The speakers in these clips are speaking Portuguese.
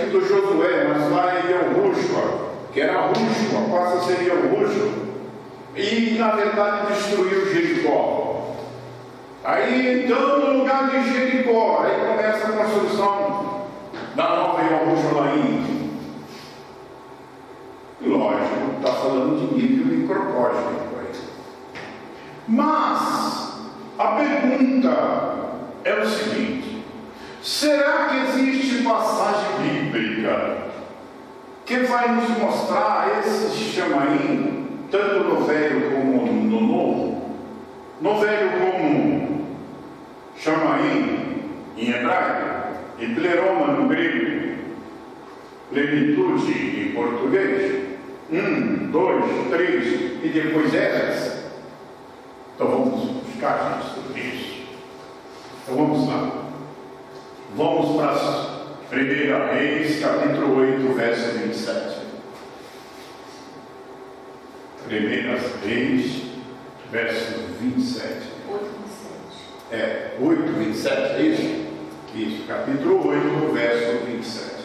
escrito Josué, mas lá é Yehoshua, que era Rushua, passa a ser Yehoshua, e na verdade destruiu Jericó. Aí então, no lugar de Jericó, aí começa a construção da nova Yehoshua lá em. Lógico, está falando de nível microcósmico aí. Mas a pergunta é o seguinte: será que existe passagem bíblica que vai nos mostrar esse chamaim, tanto no Velho como no Novo? No Velho como chamaim em hebraico, e pleroma no grego, plenitude em português, 1, 2, 3 e depois eras. Então vamos buscar sobre isso. Então vamos lá. Vamos para 1 Reis, capítulo 8, verso 27. 1 Reis, verso 27. 8, 27, é isso? Isso, capítulo 8, verso 27.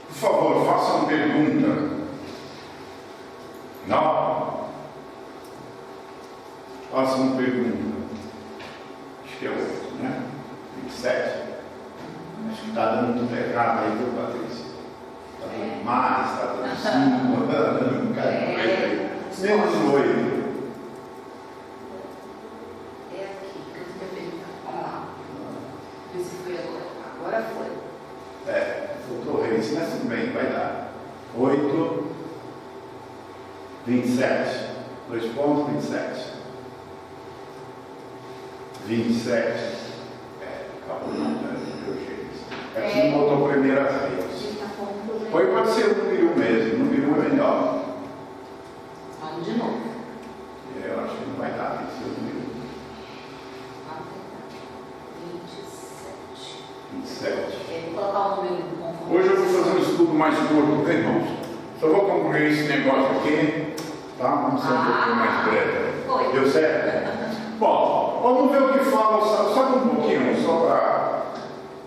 Por favor, faça uma pergunta. Não? Faça uma pergunta. Acho que é 8, né? 27. Acho que está dando tudo errado aí, viu, Patrícia? Está dando mais, está dando 5, está dando menos 8. É aqui que eu estou perguntando. Vamos lá. Ver se foi agora. Agora foi. Faltou reis, mas tudo bem, vai dar. 8, 27. 2 pontos, 27. 27. Calma, é que não botou primeira vez. Pode ser o número 1 mesmo, o número 1 é melhor. Vamos de novo. Eu acho que não vai dar, tem que ser o número 27. Vou colocar o número 1. Hoje eu vou fazer um estudo mais curto, irmãos. Só vou concluir esse negócio aqui, tá? Vamos ser um pouquinho mais breve. Deu certo? Bom, vamos ver o que fala, só um pouquinho, só para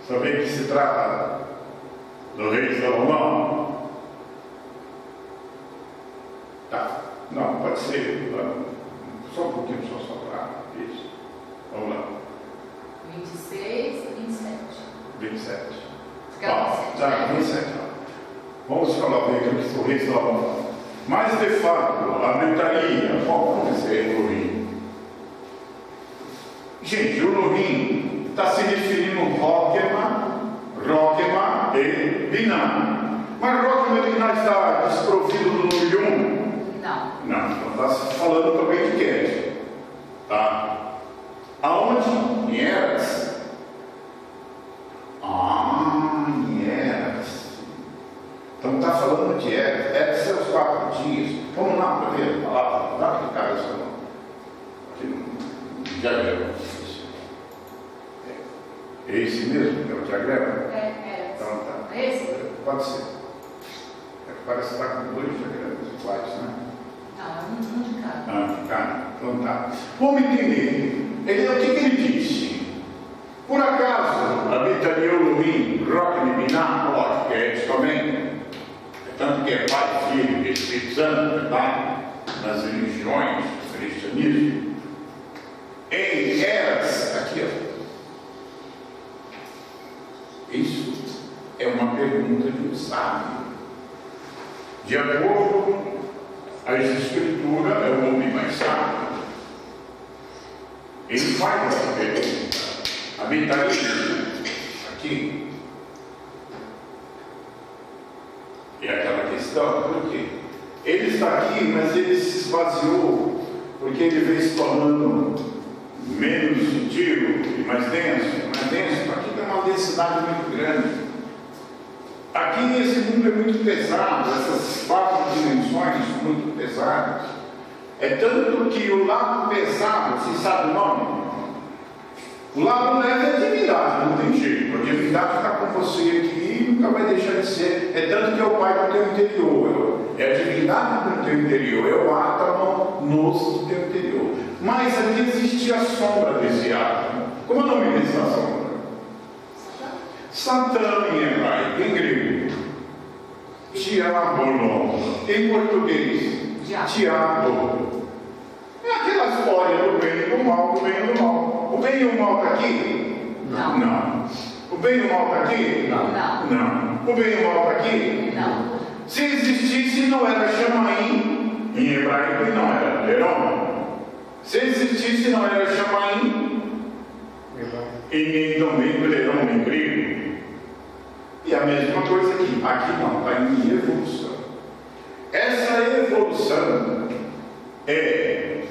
saber que se trata do rei Salomão. Tá, não, pode ser, só um pouquinho, só para isso. Vamos lá. 26 e 27. 27. Fica 27. Vamos falar bem o que o rei Salomão fala. Mas de fato, a mentaria, vamos dizer Elohim. Gente, o Elohim está se referindo Roquema e Binah. Mas Roquema e Binah está desprovido do número 1? Não. Não, está falando também de Quedes. Tá? Aonde? Em Eras. Em Eras. Então está falando de Eras. Eras são os 4 dias. Vamos lá para ver a palavra. Dá para clicar isso não? Diagrama. É esse mesmo que é o diagrama? Então tá. Esse? Pode ser. Parece que está com 2 diagramas iguais, né? Não, um de cada. De cada. Então tá. Vamos entender. O que ele disse? Por acaso habitaria Elohim, Roquema e Binah? Lógico que é isso também. É tanto que é Pai, Filho e Espírito Santo, verdade? Nas religiões, no cristianismo. Em Eras, aqui ó. Isso é uma pergunta de um sábio. De acordo com a Escritura, é o homem mais sábio. Ele faz essa pergunta. Habitaria aqui? É aquela questão, por quê? Ele está aqui, mas ele se esvaziou, porque ele veio se tornando menos sutil e mais denso. Aqui tem uma densidade muito grande. Aqui nesse mundo é muito pesado, essas 4 dimensões são muito pesadas. É tanto que o lado pesado, você sabe o nome? O lado leve é a divindade, não tem jeito. A divindade está com você aqui e nunca vai deixar de ser. É tanto que é o Pai do teu interior. É a divindade do teu interior, é o átomo nosso do teu interior. Mas aqui existe a sombra desse átomo. Como é o nome dessa sombra? Satã em hebraico, em grego. Diabolos. Em português, diabo. É aquela história do bem e do mal, do bem e do mal. O bem e o mal está aqui? Não. O bem e o mal está aqui? Não. O bem e o mal está aqui? Não. Se existisse, não era Chamaim em hebraico e não era Lerão. Se existisse, não era Chamaim e nem também Lerão em grego. E a mesma coisa aqui. Aqui não, está em evolução. Essa evolução é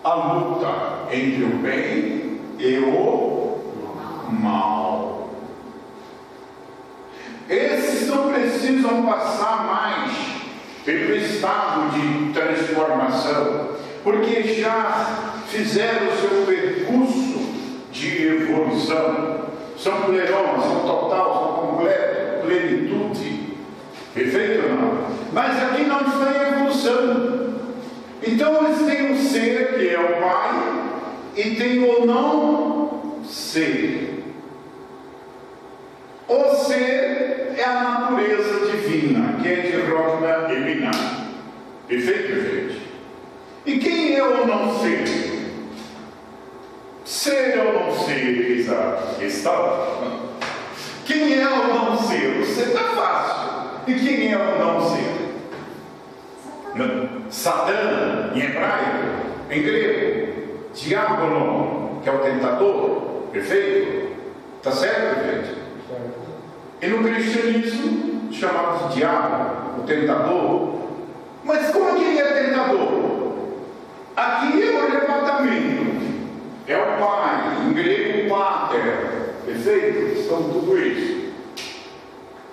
a luta entre o bem e o mal. Esses não precisam passar mais pelo estado de transformação, porque já fizeram o seu percurso de evolução. São pleroma, são total, são completo, plenitude. Perfeito ou não? Mas aqui não está em evolução. Então eles têm um ser que é o Pai e tem o não ser. O ser é a natureza divina, que é de Rochna e Binah. Perfeito, gente? E quem é o não ser? Ser ou não ser, questão. Quem é o não ser? O ser está fácil. E quem é o não ser? Satã, em hebraico, em grego. Diabolos, que é o tentador. Perfeito? Está certo, gente? E no cristianismo, chamado de diabo, o tentador. Mas como que ele é tentador? Aqui é o arrebatamento. É o Pai, em grego, Pater. Perfeito? Então, tudo isso.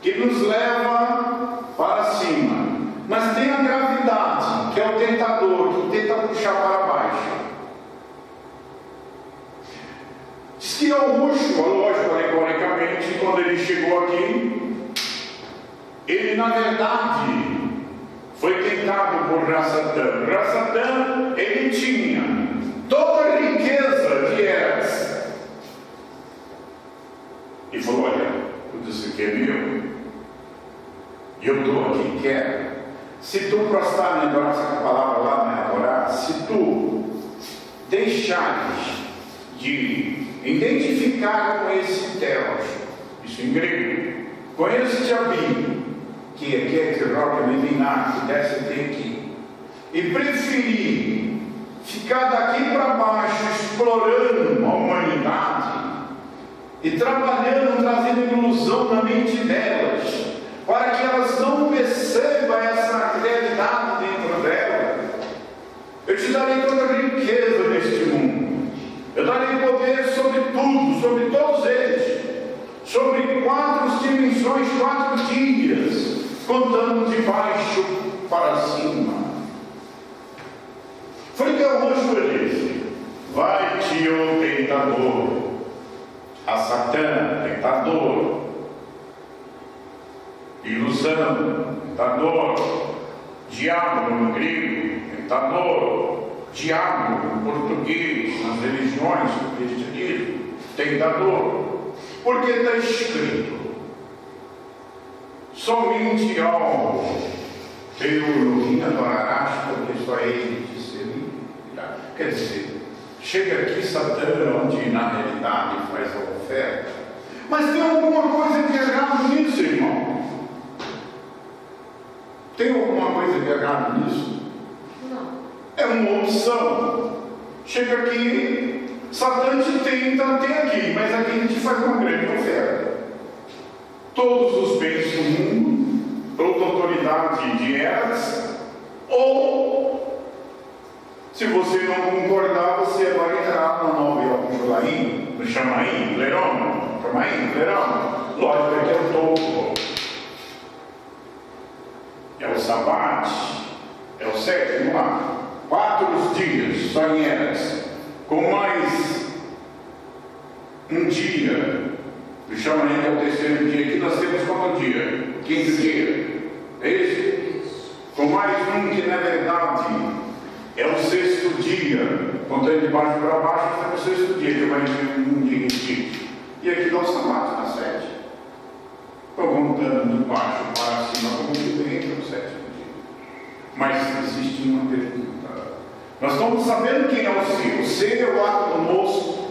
Que nos leva para cima. Mas tem a gravidade, que é o tentador, que tenta puxar para baixo. Diz que Augusto, lógico, alegoricamente, quando ele chegou aqui, ele, na verdade, foi tentado por Rassatã. Rassatã, ele tinha toda a riqueza de Eras. E falou: olha, tudo isso aqui é meu. E eu estou aqui, quero. Se tu prostrar na adorar, essa palavra lá na adorar, se tu deixares de identificar com esse Theos, isso em grego, com esse diabinho, que é de Rochna e Binah, que desce até aqui, e preferir ficar daqui para baixo explorando a humanidade e trabalhando, trazendo ilusão na mente delas, para que elas não percebam essa realidade dentro dela. Eu te darei toda a riqueza deste mundo. Eu darei poder sobre tudo, sobre todos eles, sobre 4 dimensões, 4 dias, contando de baixo para cima. Foi que o rosto disse: vai-te, o tentador, a Satã, tentador, ilusão, tentador, diabo no grego, tentador, diabo no português, nas religiões do cristianismo, tentador, porque está escrito: somente ao teu Elohim adorarás, porque só ele te servirá. Quer dizer, chega aqui Satã, onde na realidade faz a oferta. Mas tem alguma coisa de errado nisso, irmão? Tem alguma coisa de errado nisso? Não. É uma opção. Chega aqui, Satã te tenta até aqui, mas aqui a gente faz uma grande oferta. Todos os bens do mundo, toda autoridade de Eras, ou, se você não concordar, você vai entrar na Noviel, no Chamaim, Lerão, lógico que é o topo. É o Sabate, é o 7º lá, 4 dias, só em Eras, com mais um dia, o Chamaim é o 3º dia, aqui nós temos qual dia? 5º dia, é isso? Com mais um que na verdade é o 6º dia, contando de baixo para baixo, até o sexto dia, que vai vir um dia em si. E aqui dá o sábado na 7. Estou contando de baixo para cima, como que entra o sétimo dia. Mas existe uma pergunta. Nós estamos sabendo quem é o ser. O ser é o ato conosco,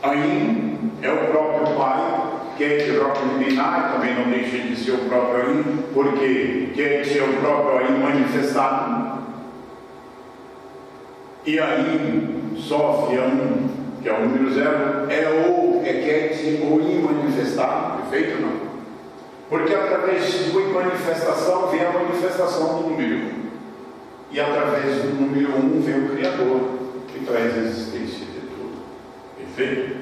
aí é o próprio Pai, que é de próprio liminar, também não deixa de ser o próprio aí, porque quer ser o próprio aí manifestado. E aí, Sófia 1, que é o número 0, quer ser o I manifestado, perfeito ou não? Porque através do manifestação vem a manifestação do número 1. E através do número 1 vem o Criador, que traz a existência de tudo. Perfeito?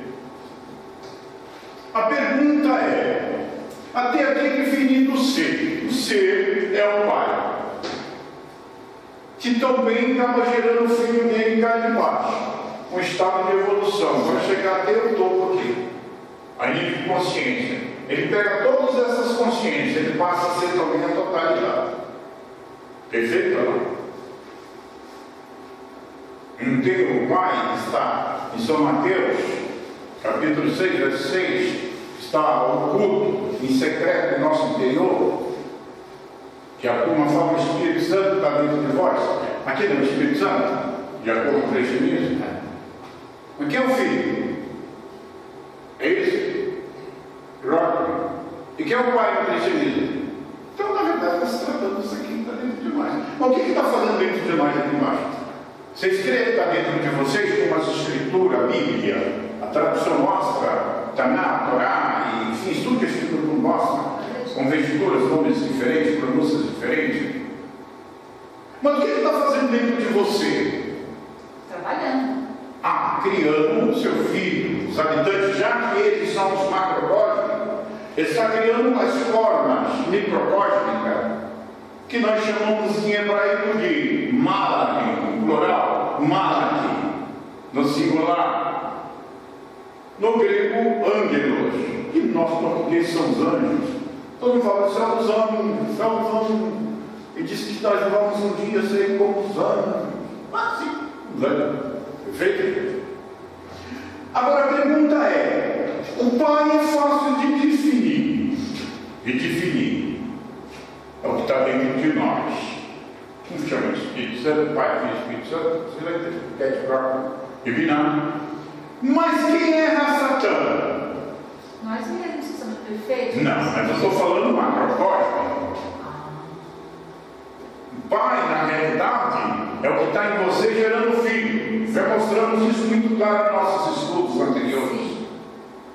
A pergunta é, até aqui definido o ser. O ser é o Pai, que também estava gerando o filho dele cá de baixo, um estado de evolução, vai chegar até o topo aqui, a nível de consciência. Ele pega todas essas consciências, ele passa a ser também a totalidade. Perfeito ou não? Então, o Pai está em São Mateus, capítulo 6, verso 6, está oculto, em secreto em nosso interior, de acordo com a forma do Espírito Santo está dentro de vós. Aqui não é o Espírito Santo, de acordo com o cristianismo. Mas quem é o Filho? É isso? Rock. E quem é o Pai no cristianismo? Então, na verdade, está se tratando disso aqui que está dentro de nós. Mas o que está fazendo dentro de nós aqui embaixo? Vocês creem que está dentro de vocês, como as escrituras, a Bíblia, a tradução nossa, Taná, Torá, e enfim, tudo que a escritura mostra, com vestituras, nomes diferentes, pronúncias diferentes. Mas o que está fazendo dentro de você? Trabalhando. Criando o seu filho. Os habitantes, já que eles são os macrocósmicos, ele está criando umas formas microcósmicas que nós chamamos em hebraico de Malach, no plural, Malach, no singular. No grego, ângelos, e nós portugueses são os anjos. Todo mundo fala, são os anjos, e diz que nós vamos um dia ser como os anjos. Sim, os anjos. Perfeito? Agora a pergunta é, o Pai é fácil de definir. É o que está dentro de nós. Um chama de Espírito Santo, Pai, Filho, Espírito Santo, você vai ter que é próprio divinar. Mas quem é Satã? Nós mesmos somos perfeitos. Não, mas eu estou falando macrocósmico. O Pai, na realidade, é o que está em você gerando filho. Já mostramos isso muito claro em nossos estudos anteriores.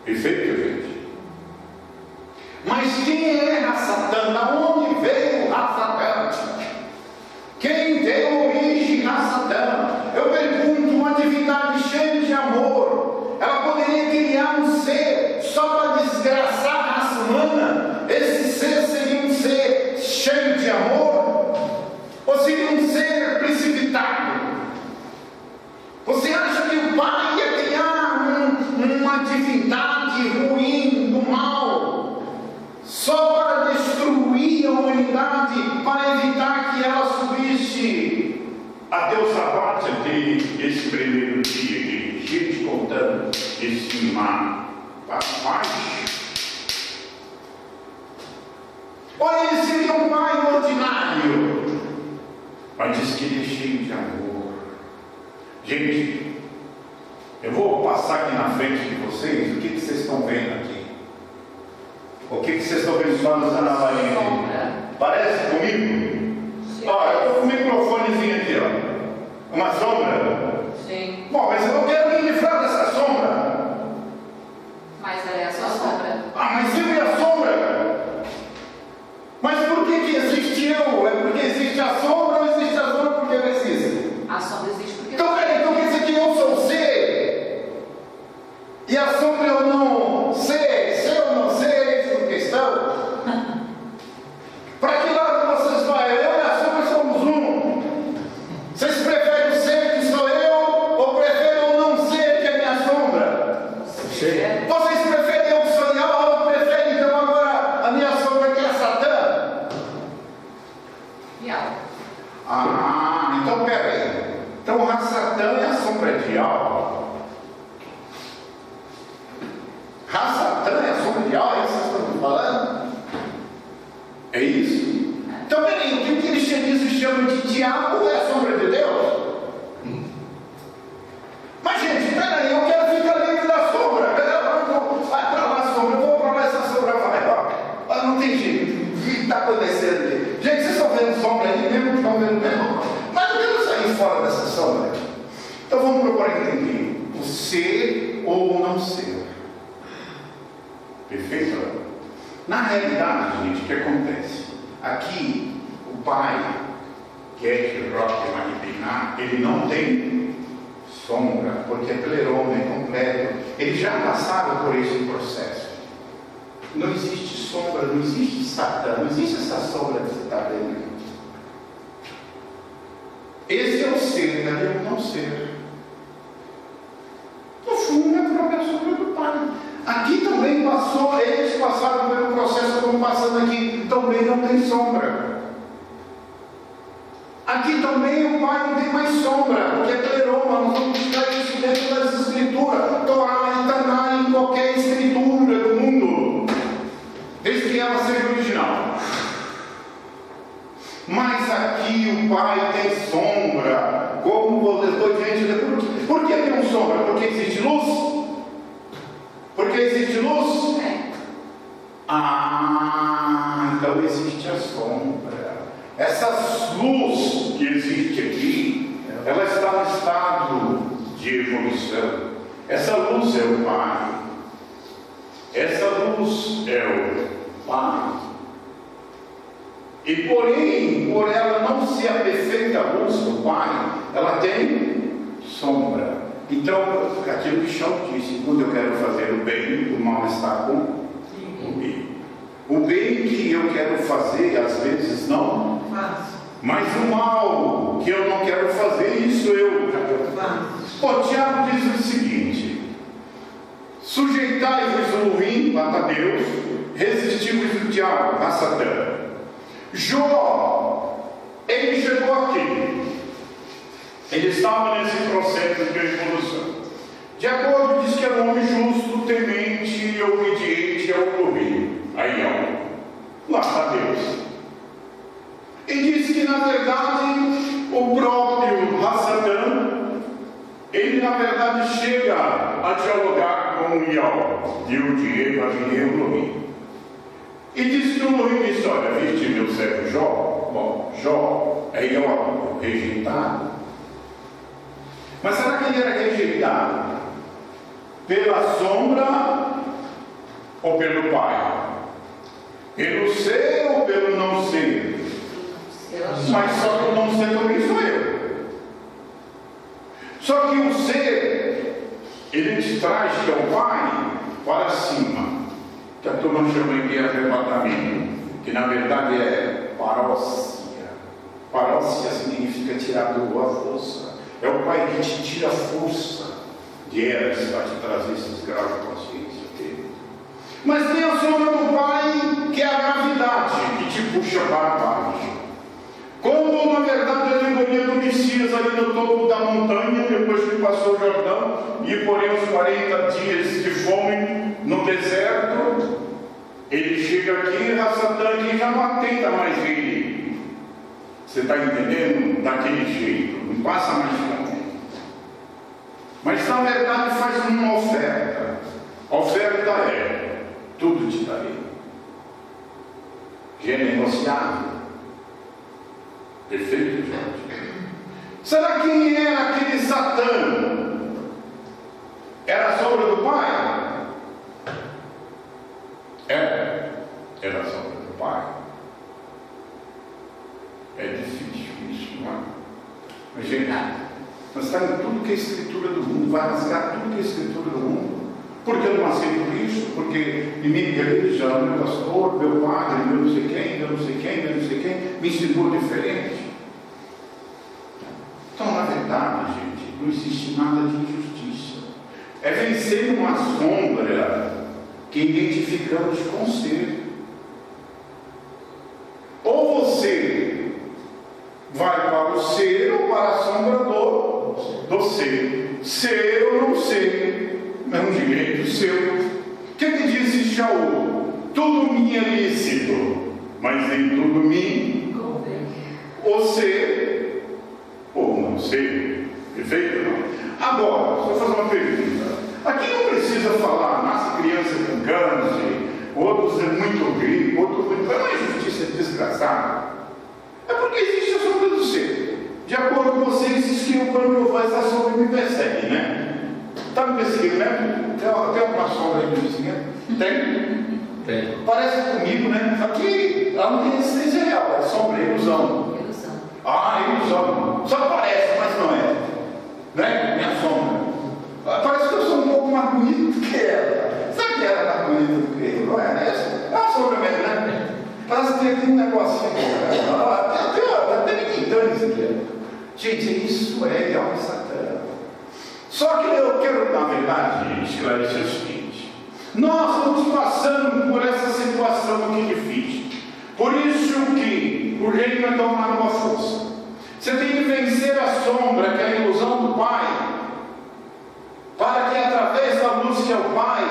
Perfeito, gente? Mas quem é Satã? Da onde veio Satã? Quem deu origem a Satã? Eu pergunto, uma divindade cheia de amor, ela poderia criar um ser só para desgraçar a raça humana? Esse ser seria um ser cheio de amor? Ou seria um ser precipitado? Você acha que o Pai ia criar uma divindade ruim, do mal, só para destruir a humanidade, para evitar que ela subisse a Deus abate esse primeiro dia de gente contando esse mar para baixo? Olha, ele seria um Pai ordinário, mas diz que ele é cheio de amor. Gente, eu vou passar aqui na frente de vocês. O que vocês estão vendo aqui? O que vocês estão vendo só na parede? Parece comigo? Ó, eu estou com o microfonezinho aqui, ó. Uma sombra? Sim. Bom, mas eu não quero me livrar dessa sombra. Mas ela é a sua sombra. Mas sempre a sombra. Mas por que existe eu? É porque existe a sombra ou existe a sombra porque eu existo? A sombra existe porque Então quer dizer que eu sou ser e a sombra eu não sei, ser ou não ser, é isso a questão. Para que lado vocês vão? Eu e a sombra somos um. Vocês preferem o ser que sou eu ou preferem o não ser que é minha sombra? Sim. Vocês preferem eu que sou eu ou preferem então agora a minha sombra que é Satã? Real. Então peraí. Então a Satã é a sombra de É isso? Então, peraí, o que o cristianismo chama de diabo é a sombra de Deus? Mas, gente, peraí, eu quero ficar livre da sombra. Vai para lá a sombra, eu vou para lá, essa sombra vai. Não tem jeito. O que está acontecendo aqui? Gente, vocês estão vendo sombra aí mesmo? Estão vendo mesmo? Mas eu quero sair fora dessa sombra. Então vamos procurar entender o ser ou o não ser. Perfeito? Na realidade, gente, o que acontece? Aqui, o pai, Getty, Rock, Maripiná, ele não tem sombra, porque é pleroma, é completo. Eles já passaram por esse processo. Não existe sombra, não existe Satã, não existe essa sombra que você está vendo. Esse é o ser, ali é o não ser. No fundo, é a própria sombra do pai. Aqui também passou, eles passaram pelo processo como passando aqui, também não tem sombra. Aqui também o pai não tem mais sombra, porque é pleroma, nós vamos buscar isso dentro das escrituras, Torá e Taná, em qualquer escritura do mundo, desde que ela seja original. Mas aqui o pai tem sombra, como vocês dois gente, por que tem sombra? Porque existe luz? Porque existe luz? Então existe a sombra. Essa luz que existe aqui, ela está no estado de evolução. Essa luz é o Pai. Essa luz é o Pai. E porém, por ela não ser a perfeita luz do Pai, ela tem sombra. Então, aquilo que Chão disse, quando eu quero fazer o bem, o mal está com o bem. O bem que eu quero fazer, às vezes não faço. Mas o mal que eu não quero fazer, isso eu faço. O Tiago diz o seguinte: sujeitai-vos o ruim a Deus, resistivos o diabo, a Satã. Jó, ele chegou aqui. Ele estava nesse processo de evolução. De acordo, diz que era um homem justo, temente e obediente ao rei. Aí, ó, lá está Deus. E diz que, na verdade, o próprio Satã, ele, na verdade, chega a dialogar com o Iau, Deus de Eva, de Elohim. E diz que o Elohim disse: olha, viste meu servo Jó? Bom, Jó é Iau, rejeitado. Mas será que ele era rejeitado pela sombra ou pelo Pai? Pelo ser ou pelo não ser? Mas só que o não ser também sou eu. Só que o ser, ele te traz que é o Pai para cima, que a turma chama de arrebatamento, que na verdade é parócia. Parócia significa tirar do a força. É o Pai que te tira a força de eras para te trazer esses graus de consciência dele. Mas tem a sombra do Pai, que é a gravidade, que te puxa para baixo. Como, na verdade, a alegoria do Messias ali no topo da montanha, depois que passou o Jordão, e porém os 40 dias de fome no deserto, ele chega aqui, Satã, e já não atenta mais ele. Você está entendendo? Daquele jeito, não passa mais fome. Mas na verdade faz uma oferta. A oferta é: tudo te darei. Genegociável. Perfeito, gente? Será que era aquele Satã? Era a sombra do Pai? Era a sombra do Pai. É difícil isso, não é? Mas, gente, nós estamos em tudo que é escritura do mundo, vai rasgar tudo que é escritura do mundo. Porque eu não aceito isso? Porque em minha igreja, meu pastor, meu padre, meu não sei quem, meu não sei quem, meu não sei quem, me ensinou diferente. Então, na verdade, gente, não existe nada de injustiça. É vencer uma sombra que identificamos com o ser. Ou você vai para o ser ou para a sombra do ser. Ser ou não ser, é um direito seu. O que disse Shaul? Tudo me é lícito, mas nem tudo me convém. ou ser, ou não ser. Perfeito? Não? Agora, só fazer uma pergunta. Aqui não precisa falar, nasce criança com câncer, outros é muito rico, outros muito. É uma injustiça desgraçada. É porque existe a sombra do ser. De acordo com vocês, diz que quando eu faço essa sombra me persegue, né? Está me perseguindo, né? Tem alguma sombra aí me perseguindo? Tem? Tem. Parece comigo, né? Só que ela não tem existência real, é sombra, é ilusão. Ilusão. Ah, ilusão. Só parece, mas não é. Né? Minha sombra. Parece que eu sou um pouco mais bonito do que ela. Sabe que ela é mais bonita do que eu? Não é, né? É uma sombra mesmo, né? Parece que tem um negocinho. Até me quintando isso aqui. Gente, isso é de alma satânica. Só que eu quero, na verdade, esclarecer o seguinte: nós estamos passando por essa situação aqui difícil. Por isso que o reino é tomar uma força. Você tem que vencer a sombra, que é a ilusão do Pai, para que através da luz que é o Pai,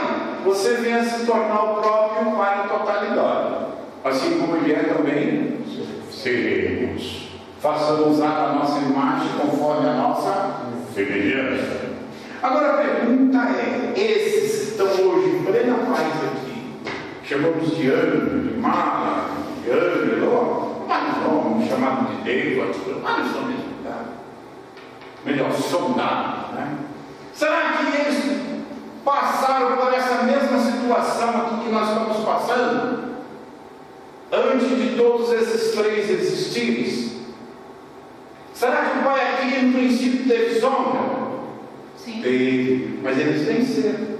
você venha se tornar o próprio Pai em totalidade. Assim como Ele é também, seremos. Façamos a nossa imagem conforme a nossa semelhança. Agora a pergunta é: esses estão hoje em plena paz aqui, chamamos de anjo, de mala, de ângelo, vários nomes, chamados de Deus, vários nomes, melhor, soldados, né? Será que eles passaram por essa mesma situação aqui que nós estamos passando? Antes de todos esses três existirem? Será que o Pai aqui no princípio teve sombra? Sim. Teve, mas eles venceram.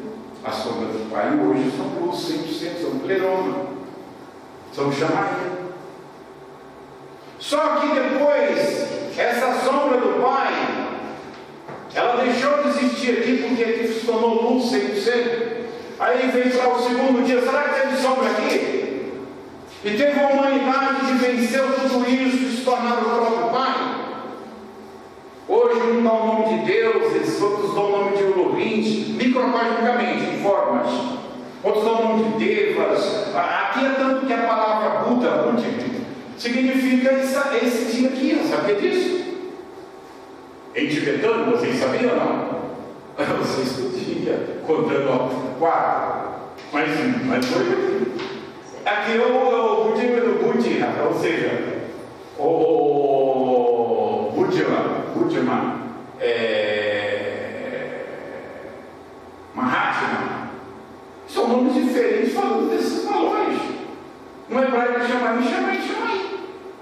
A sombra do Pai hoje são luz 100%, são pleroma, são chamaria. Só que depois, essa sombra do Pai, ela deixou de existir aqui porque aqui se tornou luz 100%. Aí vem para o segundo dia: será que teve sombra aqui? E teve a humanidade que venceu tudo isso e se tornaram o próprio Pai? Hoje um dá o nome de deuses, outros dão o nome de Elohim, microcosmicamente, em formas. Outros dão o nome de devas. Aqui é tanto que a palavra Buda, significa esse dia aqui, sabia disso? Em tibetano, vocês sabiam ou não? Vocês podiam, contando quatro. Mas foi. Aqui é o budismo do Budina, ou seja, o Budima, Mahatma. São nomes diferentes falando desses valores. Um hebraico chama aí.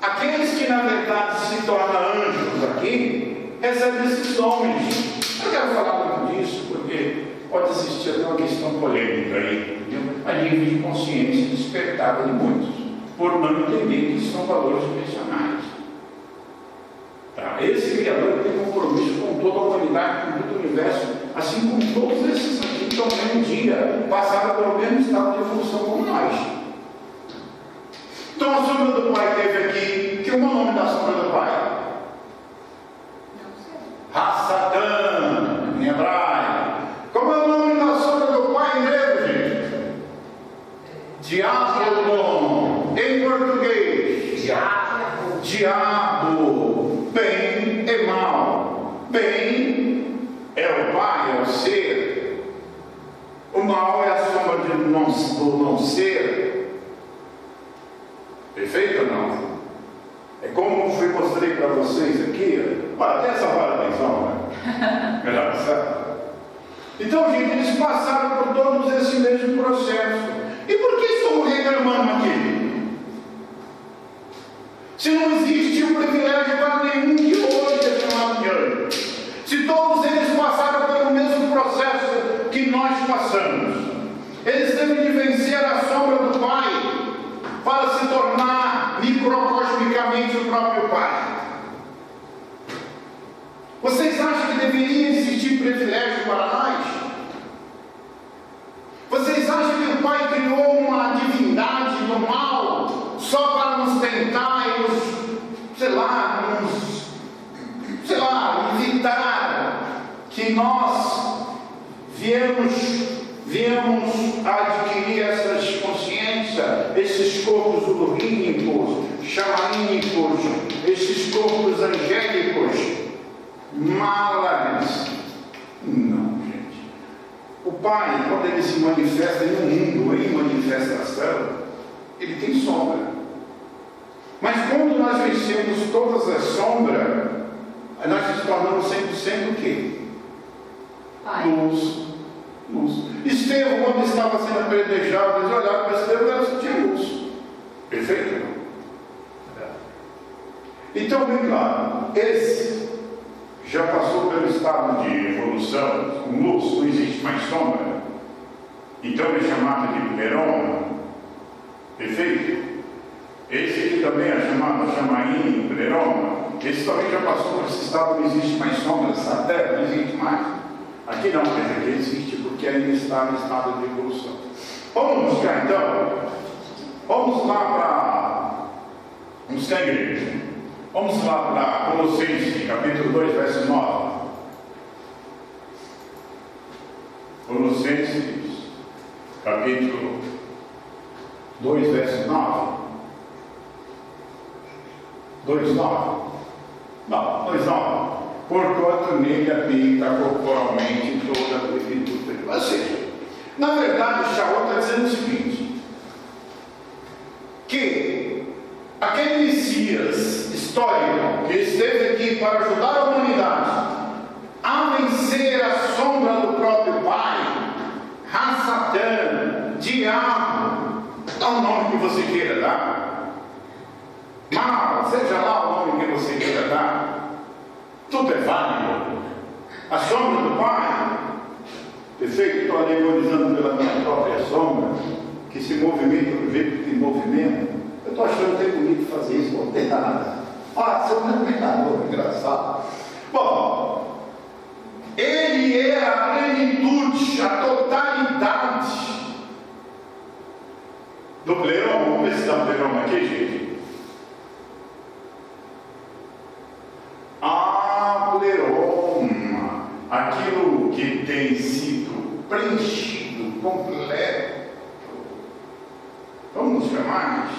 Aqueles que na verdade se tornam anjos aqui, recebem esses nomes. Eu quero falar muito disso, porque pode existir até uma questão polêmica aí, a nível de consciência despertada de muitos, por não entender que são valores dimensionais. Tá? Esse Criador tem compromisso com toda a humanidade, com todo o universo, assim como todos esses aqui que também um dia passaram pelo mesmo estado de evolução como nós. Então a sombra do Pai teve aqui, que é o nome da sombra do Pai? Hassatan, em hebraico. Como é o nome da sombra do Pai em grego, gente? Diabo, em português. Diabo, bem e mal. Bem é o Pai, é o ser. O mal é a sombra do não ser. Perfeito ou não? É como eu mostrei para vocês aqui. Olha, até essa vara da né? Melhor, certo? Então, gente, eles passaram por todos esse mesmo processo. E por que estamos reclamando aqui? Se não existe o privilégio para nenhum que hoje é chamado de anjo. Se todos eles passaram pelo mesmo processo que nós passamos. Eles têm de vencer a sombra do Pai para se tornar microcosmicamente o próprio Pai. Vocês acham que deveria existir privilégio para nós? Vocês acham que o Pai criou uma divindade do mal só para nos tentar e nos, evitar que nós viemos a adquirir essas consciências vista esses corpos urgínicos, xamanínicos, esses corpos angélicos, malas. Não, gente. O Pai, quando ele se manifesta no mundo, em manifestação, ele tem sombra. Mas quando nós vencemos todas as sombras, nós nos tornamos 100% o quê? Pai. Luz. Estevão, quando estava sendo apedrejado, eles olhavam para Estevão e ela só tinha luz. Perfeito? Então, bem claro, esse já passou pelo estado de evolução, com luz, não existe mais sombra. Então é chamado de pleroma. Perfeito? Esse aqui também é chamado chamaim, pleroma. Esse também já passou por esse estado, não existe mais sombra, essa terra não existe mais. Aqui não, mas aqui existe porque ainda está no estado de evolução. Vamos buscar então? Vamos lá para... Vamos buscar a igreja. Vamos lá para Colossenses, capítulo 2, verso 9. Colossenses, capítulo 2, verso 9. 2,9. Não, 2,9. Porquanto nele habita corporalmente toda a plenitude. Ou seja, na verdade, o Shaul está dizendo o seguinte: que aquele Messias histórico que esteve aqui para ajudar a humanidade a vencer a sombra do próprio Pai, Satã, diabo, dá o nome que você queira dar, mal, seja lá o nome que você queira dar, tudo é válido. A sombra do Pai, perfeito, estou alegorizando pela minha própria sombra, que se movimenta do jeito que movimenta. Eu estou achando que é bonito fazer isso, não tem nada. Ah, você é um treinador, engraçado. Bom, ele é a plenitude, a totalidade do pleroma. Vamos ver se dá um pleroma aqui, gente. Pleroma, aquilo que tem sido preenchido, completo. Vamos ver mais.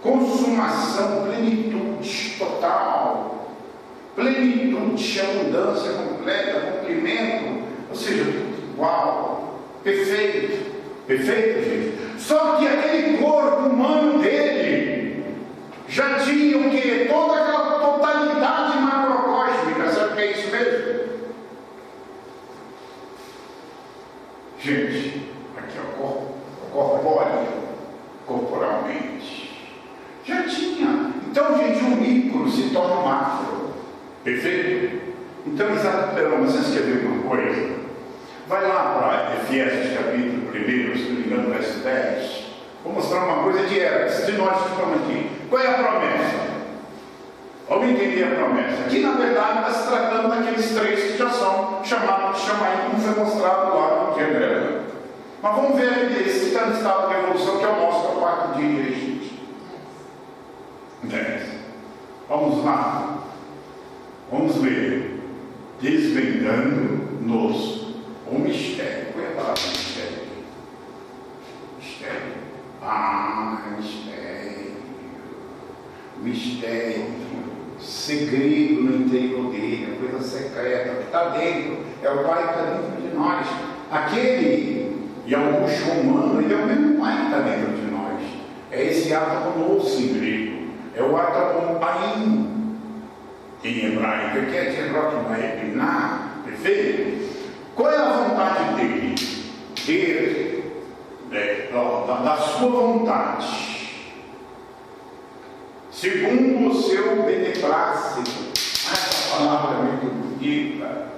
Consumação, plenitude total. Plenitude, abundância completa, cumprimento. Ou seja, tudo igual. Perfeito. Perfeito, gente? Só que aquele corpo humano dele já tinha o quê? Toda aquela totalidade macrocósmica. Sabe o que é isso mesmo? Gente, aqui é o corpóreo, corporalmente. Já tinha. Então, gente, o micro se torna um macro. Perfeito? Então, exato, mas vocês querem ver uma coisa? Vai lá para Efésios capítulo 1, se não me engano, verso 10. Vou mostrar uma coisa de Eras, de nós que estamos aqui. Qual é a promessa? Vamos entender a promessa. Aqui, na verdade, está se tratando daqueles três que já são chamados de chamaim, como foi mostrado lá no dia grande. Mas vamos ver esse que está no estado de evolução, que é o nosso, que é o quarto dia de Egito. 10. Vamos lá. Vamos ler. Desvendando-nos o mistério. Qual é a palavra mistério? Mistério. Mistério. Mistério. Segredo no interior dele, coisa secreta, que está dentro. É o Pai que está dentro de nós. Aquele Yahush humano, ele é o mesmo Pai que está dentro de nós. É esse Atamonos em grego. É o Atamopaim em hebraico, que é Tcherokmaepiná, perfeito? Qual é a vontade dele? Da sua vontade, segundo o seu beneplácito. Essa palavra é muito bonita.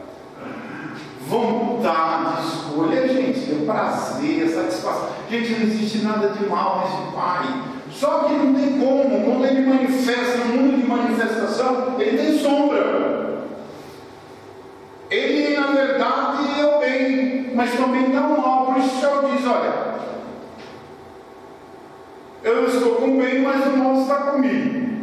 Vontade, escolha, gente, é prazer, satisfação. Gente, não existe nada de mal nesse Pai. Só que não tem como, quando ele manifesta no mundo de manifestação, ele tem sombra. Ele, na verdade, é o bem, mas também dá o mal. Por isso o Senhor diz: olha, eu estou com o bem, mas o mal está comigo.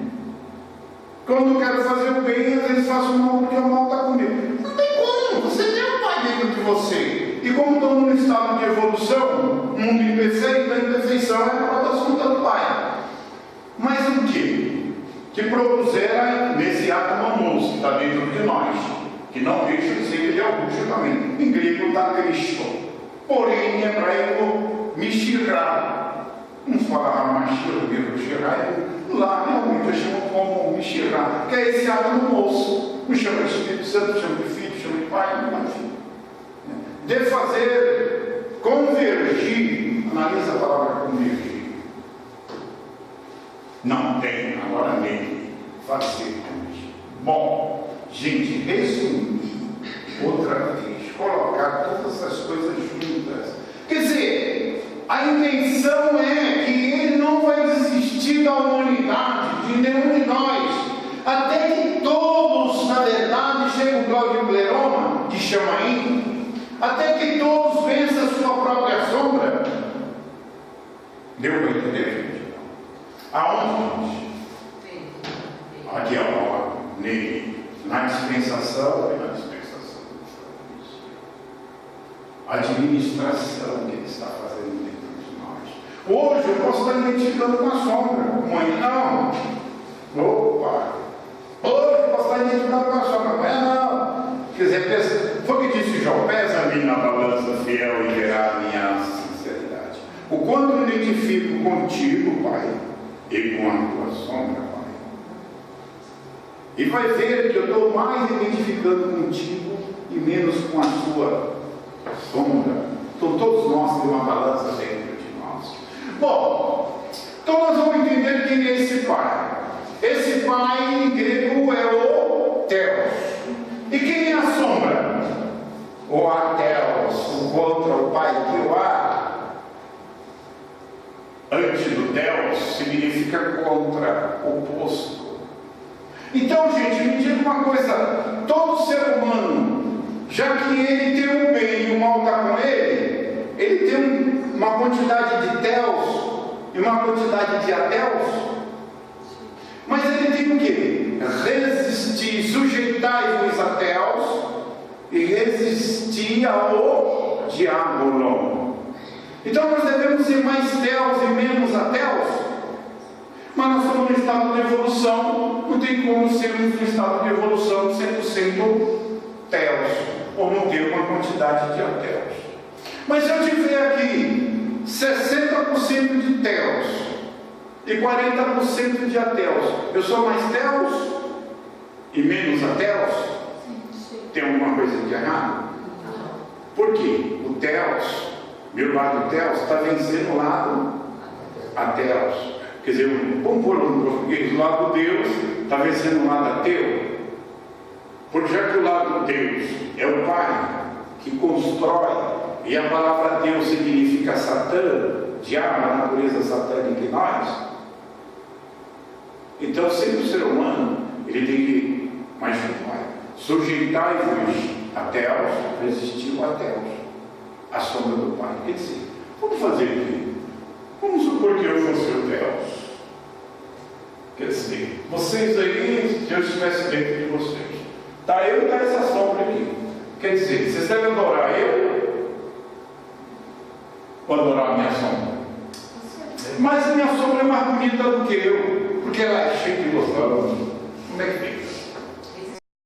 Quando eu quero fazer o bem, às vezes faço o mal porque o mal está comigo. Não tem como, você tem um Pai dentro de você. E como estão num estado de evolução, mundo imperfeito, a imperfeição é a proteção do Pai. Mas o que? Que propusera nesse átomos que está dentro de nós, que não deixa de ser que ele é o Bucha também. Em grego está Cristo, porém em hebraico Mishirá. Uns falaram Mashir, o Shirá, lá realmente chamam como Mishirá, que é esse átomos. Não chama de Espírito Santo, chama de Filho, chama de Pai, enfim. De fazer convergir, analisa a palavra convergir. Não tem, agora nele, fazer convergir. Bom, gente, resumir outra vez, colocar todas essas coisas juntas. Quer dizer, a intenção é que ele não vai desistir da humanidade, de nenhum de nós, até que todos, na verdade, chega o Cláudio Pleroma, que chama aí, até que todos vençam a sua própria sombra. Deu para entender, gente? Aonde, gente? Aqui, ó, nele, na dispensação e na dispensação. A administração que ele está fazendo dentro de nós. Hoje eu posso estar identificando uma sombra, amanhã não. Opa! Hoje eu posso estar identificando uma sombra, amanhã não. Quer dizer, foi o que disse João: pesa-me na balança fiel e verá a minha sinceridade. O quanto eu identifico contigo, Pai, e com a tua sombra, Pai. E vai ver que eu estou mais identificando contigo e menos com a sua sombra. Então todos nós temos uma balança dentro de nós. Bom, então nós vamos entender quem é esse Pai. Esse Pai em grego é o Theos. E quem é a sombra? O Ateos, o contra o Pai, que o A, antes do Deus, significa contra, oposto. Então, gente, me diga uma coisa: todo ser humano, já que ele tem o bem e o mal está com ele tem uma quantidade de Theos e uma quantidade de Ateus. Mas ele tem o quê? Resistir, sujeitai-vos a Theos e resistir ao diabo. Então nós devemos ser mais Theos e menos ateus. Mas nós estamos no estado de evolução, não tem como sermos no estado de evolução 100% Theos, ou não ter uma quantidade de ateus. Mas se eu tiver aqui 60% de Theos e 40% de ateus, eu sou mais Theos e menos ateus? Tem alguma coisa de errado? Por quê? O Theos, meu lado Theos, está vencendo o lado ateus. Quer dizer, vamos pôr no português, o lado Deus está vencendo o lado ateu. Porque já que o lado Deus é o Pai que constrói, e a palavra Deus significa Satã, diabo, a natureza satânica em nós, então sempre o ser humano, ele tem que, mais um Pai, sujeitai-vos a Theos, resistiu a Theos, a sombra do Pai. Quer dizer, vamos fazer aqui. Vamos supor que eu fosse o Theos. Quer dizer, vocês aí, se eu estivesse dentro de vocês, está eu e está essa sombra aqui. Quer dizer, vocês devem adorar eu ou adorar a minha sombra? Mas a minha sombra é mais bonita do que eu, porque ela é cheia de ilusão. Como é que fica?